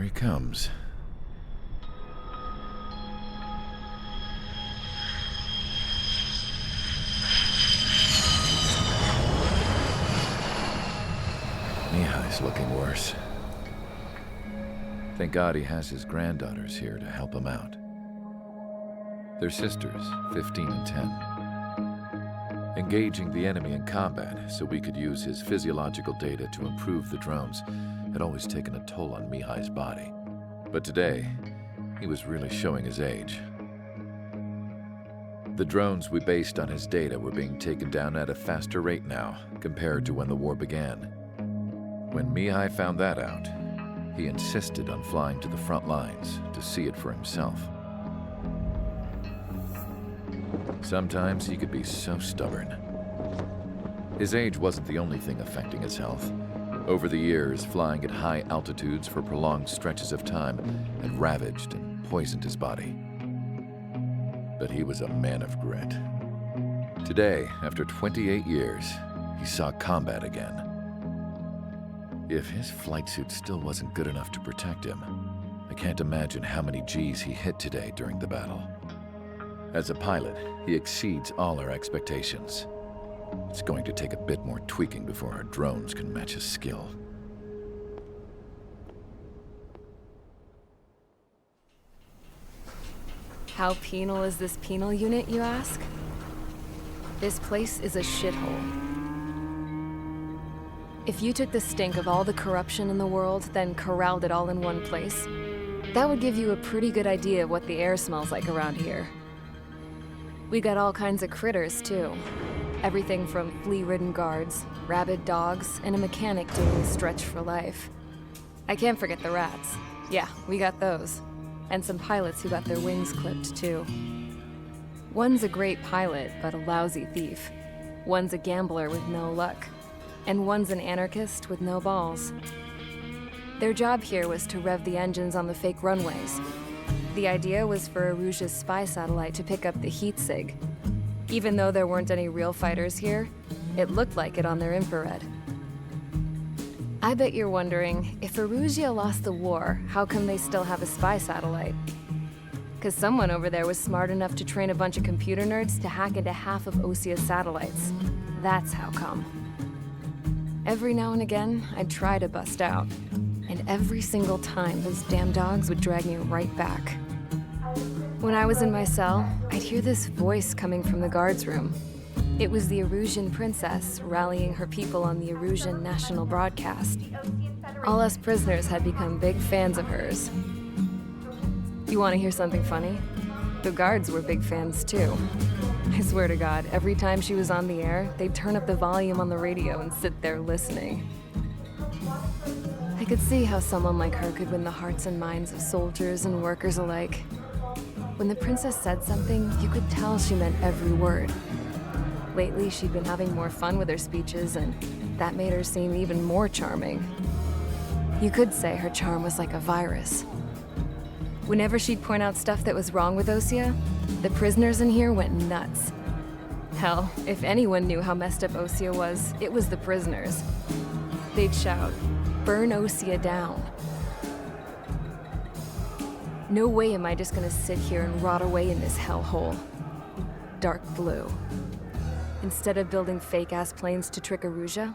he comes. Mihai's looking worse. Thank God he has his granddaughters here to help him out. They're sisters, 15 and 10. Engaging the enemy in combat so we could use his physiological data to improve the drones had always taken a toll on Mihai's body. But today, he was really showing his age. The drones we based on his data were being taken down at a faster rate now compared to when the war began. When Mihai found that out, he insisted on flying to the front lines to see it for himself. Sometimes he could be so stubborn. His age wasn't the only thing affecting his health. Over the years, flying at high altitudes for prolonged stretches of time had ravaged and poisoned his body. But he was a man of grit. Today, after 28 years, he saw combat again. If his flight suit still wasn't good enough to protect him, I can't imagine how many G's he hit today during the battle. As a pilot, he exceeds all our expectations. It's going to take a bit more tweaking before our drones can match his skill. How penal is this penal unit, you ask? This place is a shithole. If you took the stink of all the corruption in the world, then corralled it all in one place, that would give you a pretty good idea of what the air smells like around here. We got all kinds of critters, too. Everything from flea-ridden guards, rabid dogs, and a mechanic doing a stretch for life. I can't forget the rats. Yeah, we got those. And some pilots who got their wings clipped, too. One's a great pilot, but a lousy thief. One's a gambler with no luck. And one's an anarchist with no balls. Their job here was to rev the engines on the fake runways. The idea was for Aruja's spy satellite to pick up the heat sig. Even though there weren't any real fighters here, it looked like it on their infrared. I bet you're wondering, if Aruja lost the war, how come they still have a spy satellite? 'Cause someone over there was smart enough to train a bunch of computer nerds to hack into half of OCCI's satellites. That's how come. Every now and again, I'd try to bust out. And every single time, those damn dogs would drag me right back. When I was in my cell, I'd hear this voice coming from the guards room. It was the Arujan princess rallying her people on the Arujan national broadcast. All us prisoners had become big fans of hers. You want to hear something funny? The guards were big fans too. I swear to God, every time she was on the air, they'd turn up the volume on the radio and sit there listening. I could see how someone like her could win the hearts and minds of soldiers and workers alike. When the princess said something, you could tell she meant every word. Lately, she'd been having more fun with her speeches, and that made her seem even more charming. You could say her charm was like a virus. Whenever she'd point out stuff that was wrong with OCCI, the prisoners in here went nuts. Hell, if anyone knew how messed up OCCI was, it was the prisoners. They'd shout, "Burn OCCI down." No way am I just gonna sit here and rot away in this hellhole. Dark blue. Instead of building fake-ass planes to trick Aruja,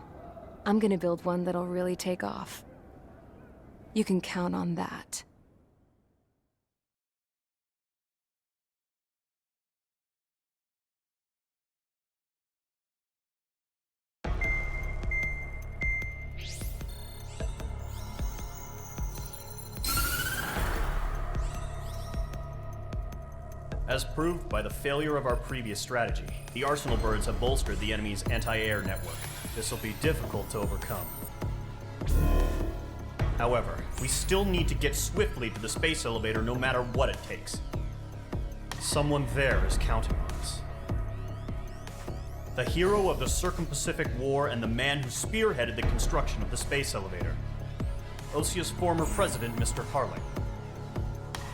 I'm gonna build one that'll really take off. You can count on that. As proved by the failure of our previous strategy, the Arsenal birds have bolstered the enemy's anti-air network. This will be difficult to overcome. However, we still need to get swiftly to the space elevator no matter what it takes. Someone there is counting on us. The hero of the Circum-Pacific War and the man who spearheaded the construction of the space elevator. OCCI's former president, Mr. Harling.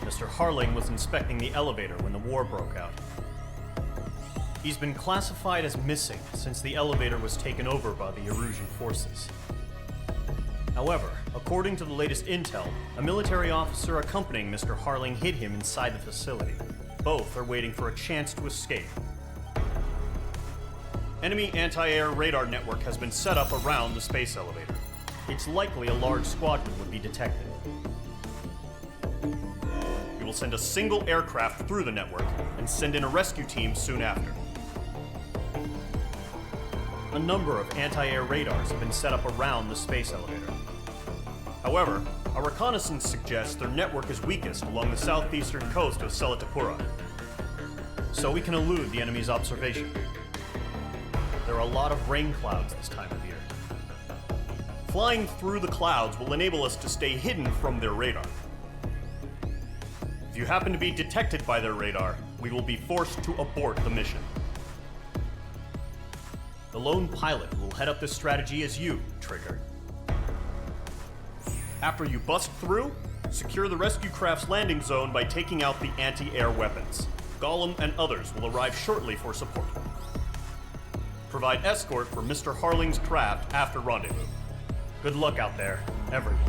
Mr. Harling was inspecting the elevator when the war broke out. He's been classified as missing since the elevator was taken over by the Arujan forces. However, according to the latest intel, a military officer accompanying Mr. Harling hid him inside the facility. Both are waiting for a chance to escape. Enemy anti-air radar network has been set up around the space elevator. It's likely a large squadron would be detected. We will send a single aircraft through the network and send in a rescue team soon after. A number of anti-air radars have been set up around the space elevator. However, our reconnaissance suggests their network is weakest along the southeastern coast of Selatapura, so we can elude the enemy's observation. There are a lot of rain clouds this time of year. Flying through the clouds will enable us to stay hidden from their radar. If you happen to be detected by their radar, we will be forced to abort the mission. The lone pilot who will head up this strategy is you, Trigger. After you bust through, secure the rescue craft's landing zone by taking out the anti-air weapons. Gollum and others will arrive shortly for support. Provide escort for Mr. Harling's craft after rendezvous. Good luck out there, everyone.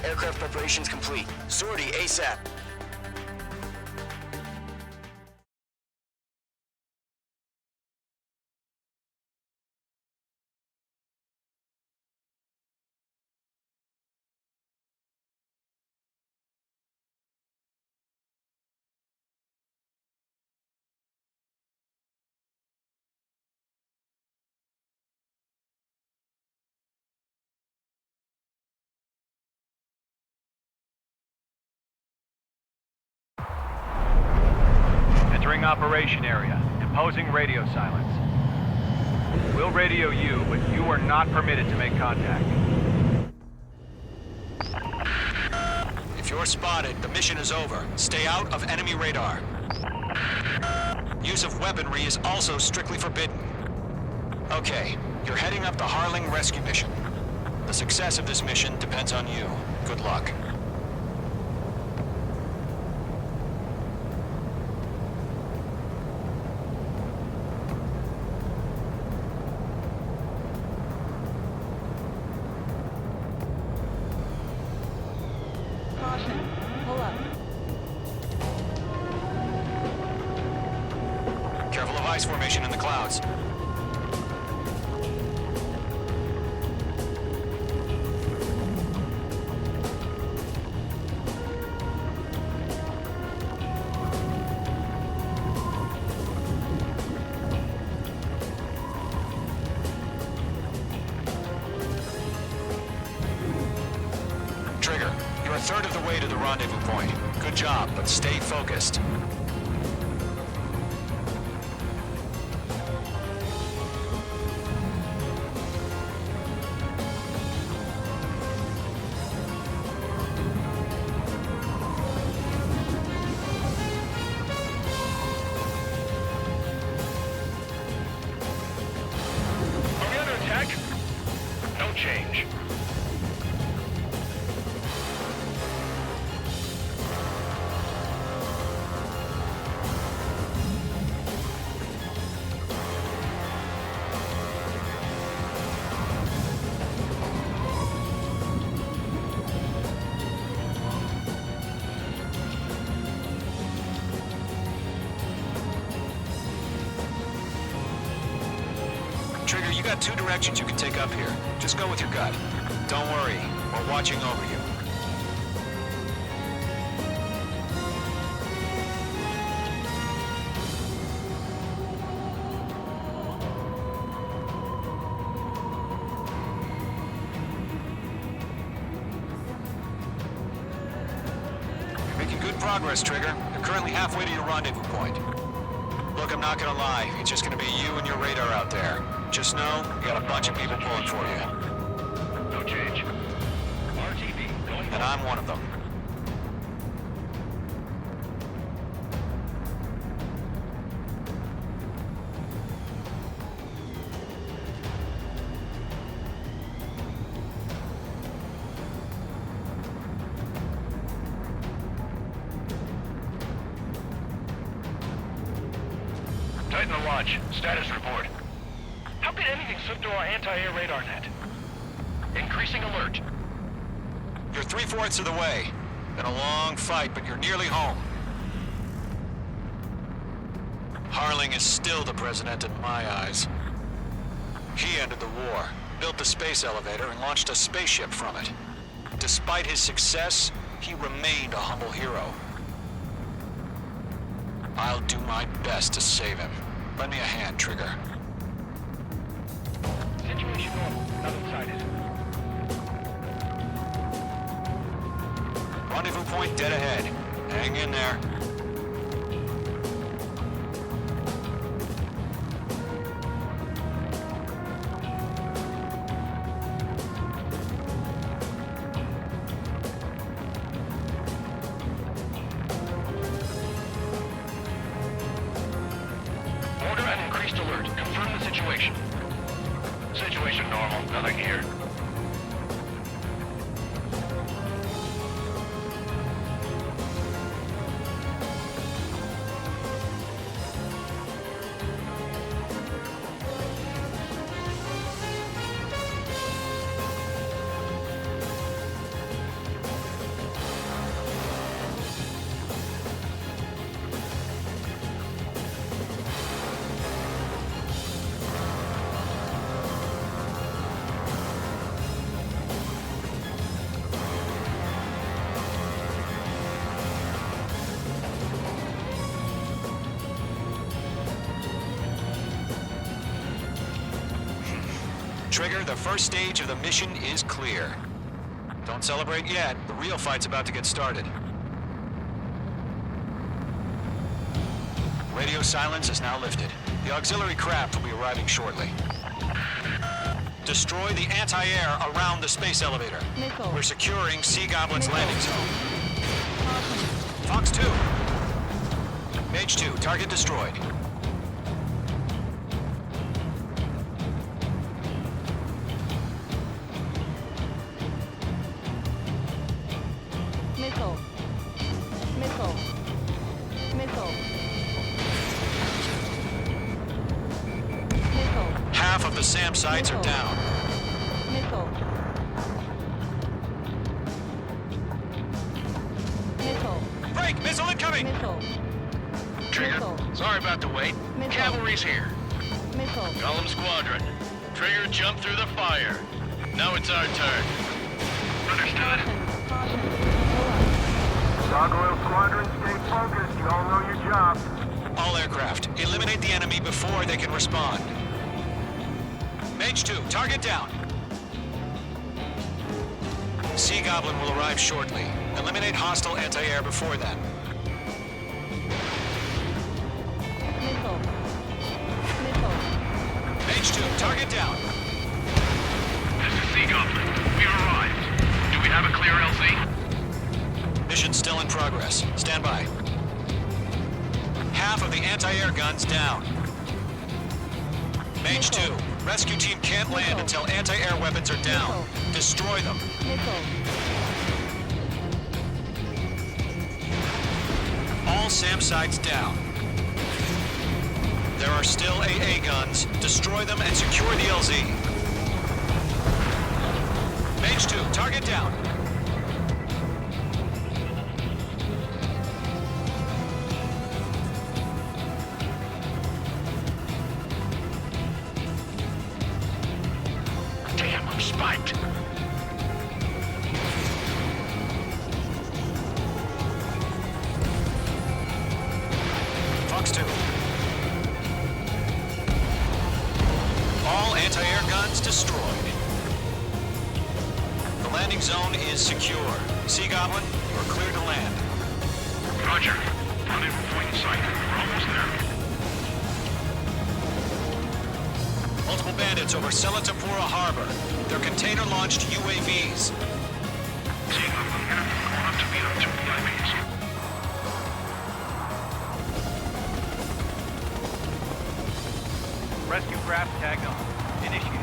Aircraft preparations complete. Sortie ASAP. Entering operation area. Imposing radio silence. We'll radio you, but you are not permitted to make contact. If you're spotted, the mission is over. Stay out of enemy radar. Use of weaponry is also strictly forbidden. Okay, you're heading up the Harling rescue mission. The success of this mission depends on you. Good luck. Caution. Pull up. Careful of ice formation in the clouds. Trigger, you're a third of the way to the rendezvous point. Good job, but stay focused. Trigger, you got 2 directions you can take up here. Just go with your gut. Don't worry, we're watching over you. You're making good progress, Trigger. You're currently halfway to your rendezvous point. Look, I'm not gonna lie. It's just gonna be you and your radar out there. Just know, you got a bunch of people pulling for you. No change. RTV going. And I'm one of them. Tighten the launch. Status report. How could anything slip through our anti-air radar net? Increasing alert. You're 3/4 of the way. Been a long fight, but you're nearly home. Harling is still the president in my eyes. He ended the war, built the space elevator, and launched a spaceship from it. Despite his success, he remained a humble hero. I'll do my best to save him. Lend me a hand, Trigger. Situation normal. Nothing sighted. Rendezvous point dead ahead. Hang in there. Order an increased alert. Confirm the situation. Situation normal. Nothing here. Trigger, the first stage of the mission is clear. Don't celebrate yet. The real fight's about to get started. Radio silence is now lifted. The auxiliary craft will be arriving shortly. Destroy the anti-air around the space elevator. Missile. We're securing Sea Goblin's Missile. landing zone. Fox 2. Mage 2, target destroyed. Missile. Missile. Missile. Missile. Half of the SAM sites are down. Missile. Missile. Break! Missile incoming! Missile. Trigger, Missile. sorry about the wait. Missile. Cavalry's here. Missile. Column Squadron. Trigger jumped through the fire. Now it's our turn. Understood. Caution. Gargoyle Squadron, stay focused. You all know your job. All aircraft, eliminate the enemy before they can respond. Mage 2, target down. Sea Goblin will arrive shortly. Eliminate hostile anti-air before then. Missile. Missile. Mage 2, target down. This is Sea Goblin. We've arrived. Do we have a clear LZ? Mission still in progress. Stand by. Half of the anti-air guns down. Mage 2, rescue team can't land until anti-air weapons are down. Destroy them. Missile. All SAM sites down. There are still AA guns. Destroy them and secure the LZ. Mage 2, target down. Anti-air guns destroyed. The landing zone is secure. Sea Goblin, you're clear to land. Roger. Rendezvous point in sight. We're almost there. Multiple bandits over Selatapura Harbor. They're container-launched UAVs. Sea Goblin, enemy going up to meet up 2 VIPs. Rescue craft tagged on. Initiated.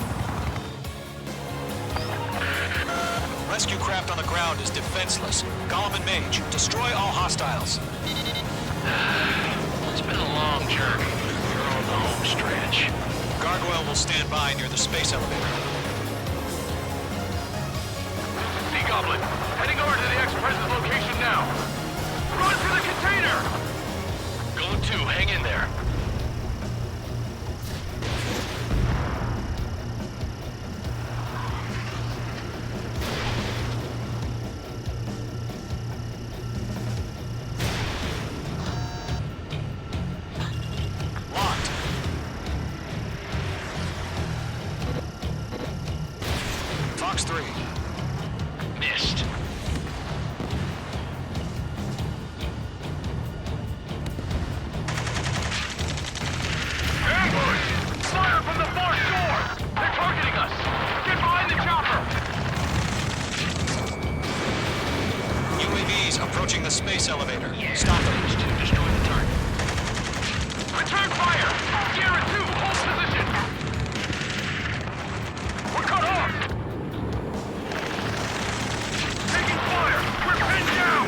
Rescue craft on the ground is defenseless. Gollum and Mage, destroy all hostiles. It's been a long journey. We're on the home stretch. Gargoyle will stand by near the space elevator. Sea Goblin, heading over to the ex-president's location now. Run for the container! Go to, hang in there. Locked. Fox 3. Missed. Ambush! Fire from the far shore! They're targeting us! Get behind the chopper! UAVs approaching the space elevator. Stop them. To destroy the target. Return fire! Sierra 2, hold position! We're cut off! Taking fire! We're pinned down!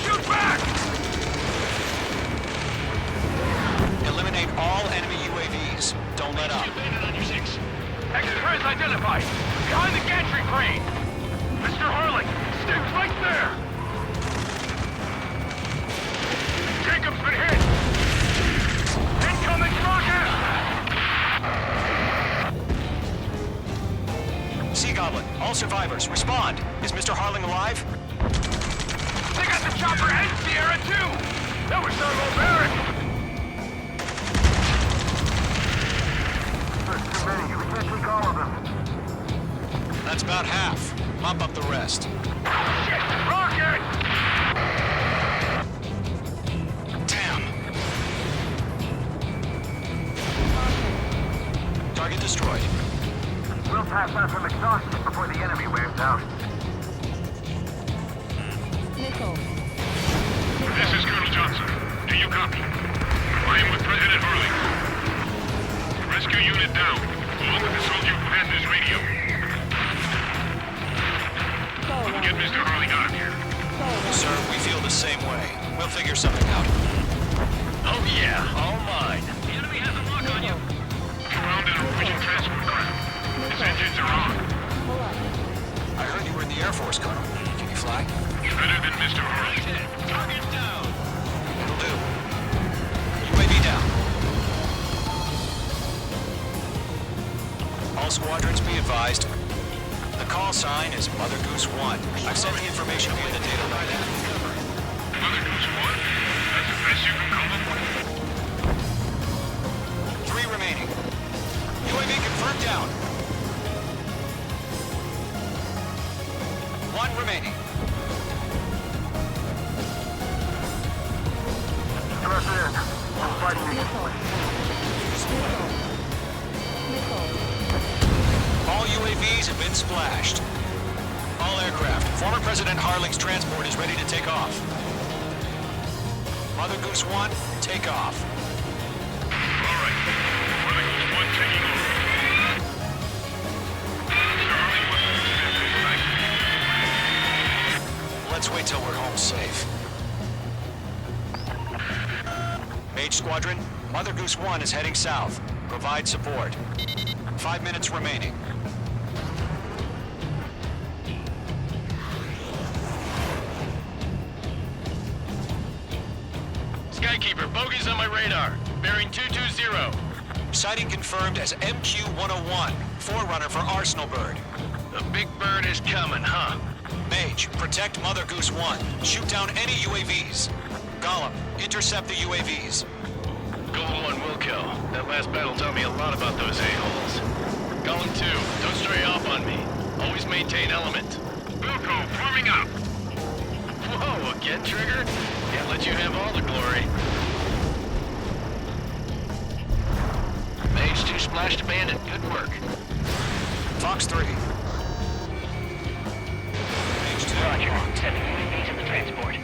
Shoot back! Eliminate all enemy UAVs. Don't let up. You landed on your 6. Express identified! Behind the gantry crane! Mr. Harling, stay right there! Jacob's been hit! Incoming rocket! Sea Goblin, all survivors, respond. Is Mr. Harling alive? They got the chopper and Sierra too! That was thermobaric! There's too many. We can't take all of them. That's about half. Mop up the rest. Shit! Rocket! Damn. Target destroyed. We'll pass out from exhaustion before the enemy wears out. Nickel. This is Colonel Johnson. Do you copy? I am with President Harling. Rescue unit down, along with the soldier who has this radio. Get Mr. Harling out of here. Sir, we feel the same way. We'll figure something out. Oh yeah, all mine. The enemy has a lock on you. Found an Norwegian transport craft. Its engines are on. I heard you were in the Air Force, Colonel. Can you fly? Better than Mr. Harling. Target down. It'll do. UAV down. All squadrons be advised. The call sign is Mother Goose 1. I've sent the information via the data line. Mother Goose 1? That's the best you can call them? 3 remaining. UAV confirmed down. 1 remaining. President, we're fighting All UAVs have been splashed. All aircraft. Former President Harling's transport is ready to take off. Mother Goose 1, take off. All right. Mother Goose 1 taking over. Mr. Harling wants to Let's wait till we're home safe. Mage Squadron, Mother Goose 1 is heading south. Provide support. 5 minutes remaining. Skykeeper, bogeys on my radar. Bearing 220. Sighting confirmed as MQ-101, forerunner for Arsenal Bird. The big bird is coming, huh? Mage, protect Mother Goose 1. Shoot down any UAVs. Gollum, intercept the UAVs. Golden 1 will kill. That last battle taught me a lot about those a-holes. Golden 2, don't stray off on me. Always maintain element. Wilco, forming up. Whoa, again, Trigger? Can't let you have all the glory. Mage 2 splashed abandoned. Good work. Fox 3. Roger. Sending UAVs in the transport.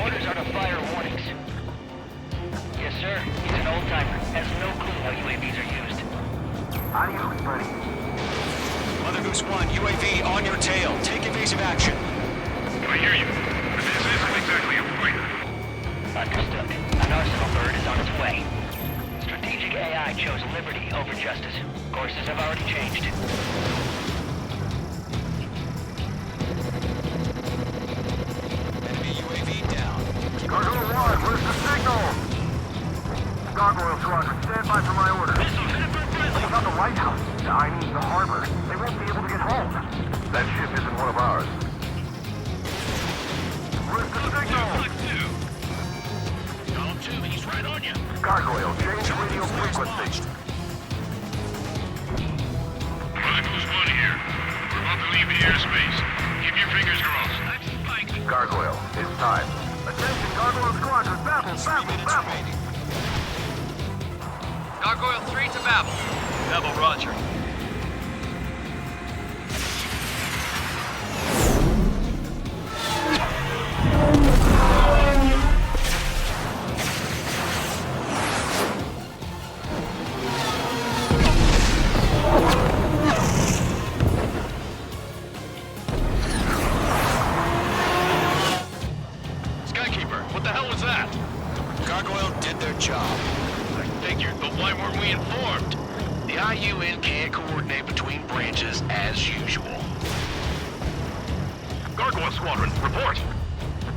Orders are to fire warnings. Yes, sir. He's an old-timer. Has no clue how UAVs are used. Adios, buddy. Mother Goose 1, UAV on your tail. Take evasive action. I hear you. But this isn't exactly a fighter. Understood. An arsenal bird is on its way. Strategic AI chose liberty over justice. Courses have already changed. Enemy UAV down. Gargoyle 1, where's the signal? Gargoyle Squadron, stand by for my orders. What about the Lighthouse? I mean, the harbor. They won't be able to get home. That ship isn't one of ours. Where's the signal? Golden 2, he's right on you. Gargoyle, change radio frequency. Mother Goose 1 here. We're about to leave the airspace. Keep your fingers crossed. That's Spike. Gargoyle, it's time. Attention, Gargoyle Squadron, baffle, 3 baffle, minutes baffle. remaining. Gargoyle 3 to Babel. Babel, roger. Skykeeper, what the hell was that? Gargoyle did their job. I figured, but why weren't we informed? The IUN can't coordinate between branches as usual. Gargoyle Squadron, report.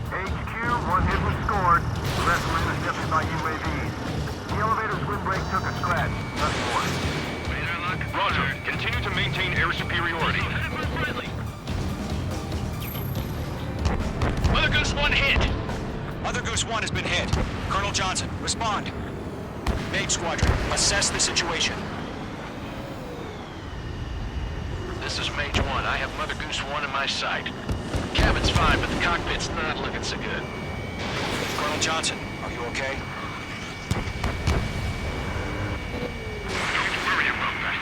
HQ, one hit was scored. The rest were intercepted by UAVs. The elevator's windbreak took a scratch. Nothing more. Roger. Continue to maintain air superiority. Mother Goose 1 hit! Mother Goose 1 has been hit. Colonel Johnson, respond. Mage Squadron, assess the situation. This is Mage 1. I have Mother Goose 1 in my sight. Cabin's fine, but the cockpit's not looking so good. Colonel Johnson, are you okay? Don't worry about that.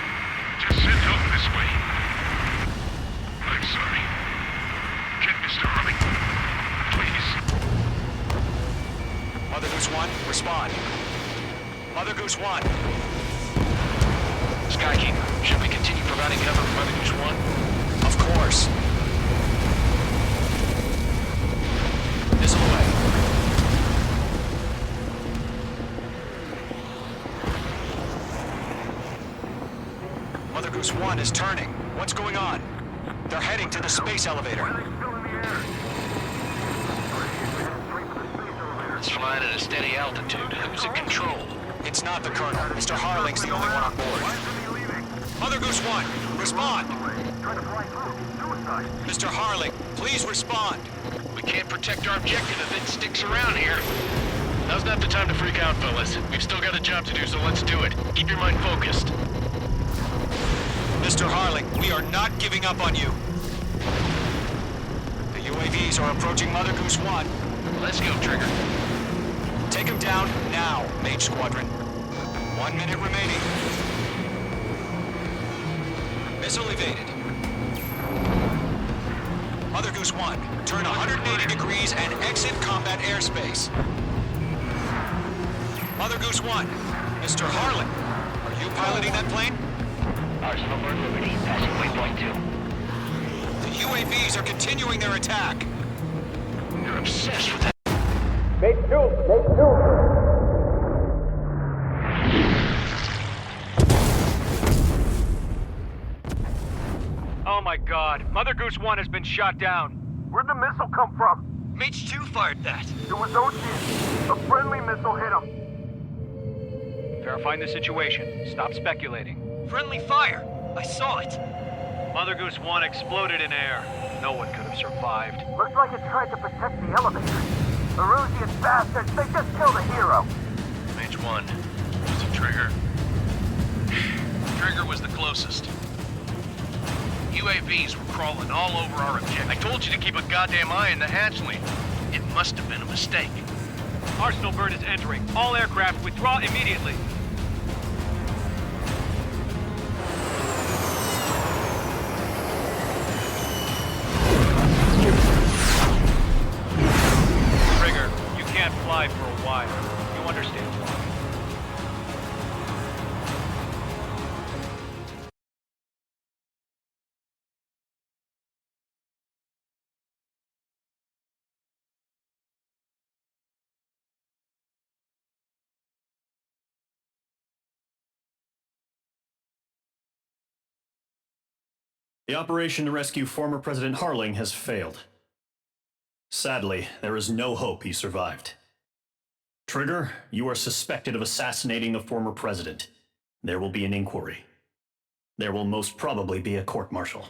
Just send help this way. I'm sorry. Get Mr. Harley. Please. Mother Goose 1, respond. Mother Goose 1. Skykeeper, should we continue providing cover for Mother Goose 1? Of course. Missile away. Mother Goose 1 is turning. What's going on? They're heading to the space elevator. Why are they still in the air? It's flying at a steady altitude. Who's in control? It's not the Colonel. Mr. Harling's the only one on board. Why isn't he leaving? Mother Goose 1, respond. Trying to fly through. Suicide. Mr. Harling, please respond. We can't protect our objective if it sticks around here. Now's not the time to freak out, fellas. We've still got a job to do, so let's do it. Keep your mind focused. Mr. Harling, we are not giving up on you. The UAVs are approaching Mother Goose 1. Let's go, Trigger. Take him down now, Mage Squadron. 1 minute remaining. Missile evaded. Mother Goose 1, turn 180 degrees and exit combat airspace. Mother Goose 1, Mr. Harling, are you piloting that plane? Arsenal Bird Liberty, passing waypoint 2. The UAVs are continuing their attack. You're obsessed with that. Oh my god. Mother Goose 1 has been shot down. Where'd the missile come from? Mage 2 fired that. It was OCCHI. A friendly missile hit him. Verifying the situation. Stop speculating. Friendly fire! I saw it! Mother Goose 1 exploded in air. No one could have survived. Looks like it tried to protect the elevator. Erusian bastards, they just killed a hero. Mage one? Was it Trigger? Trigger was the closest. UAVs were crawling all over our objective. I told you to keep a goddamn eye on the hatchling. It must have been a mistake. Arsenal bird is entering. All aircraft withdraw immediately. Trigger, you can't fly for a while. You understand why. The operation to rescue former President Harling has failed. Sadly, there is no hope he survived. Trigger, you are suspected of assassinating the former president. There will be an inquiry. There will most probably be a court-martial.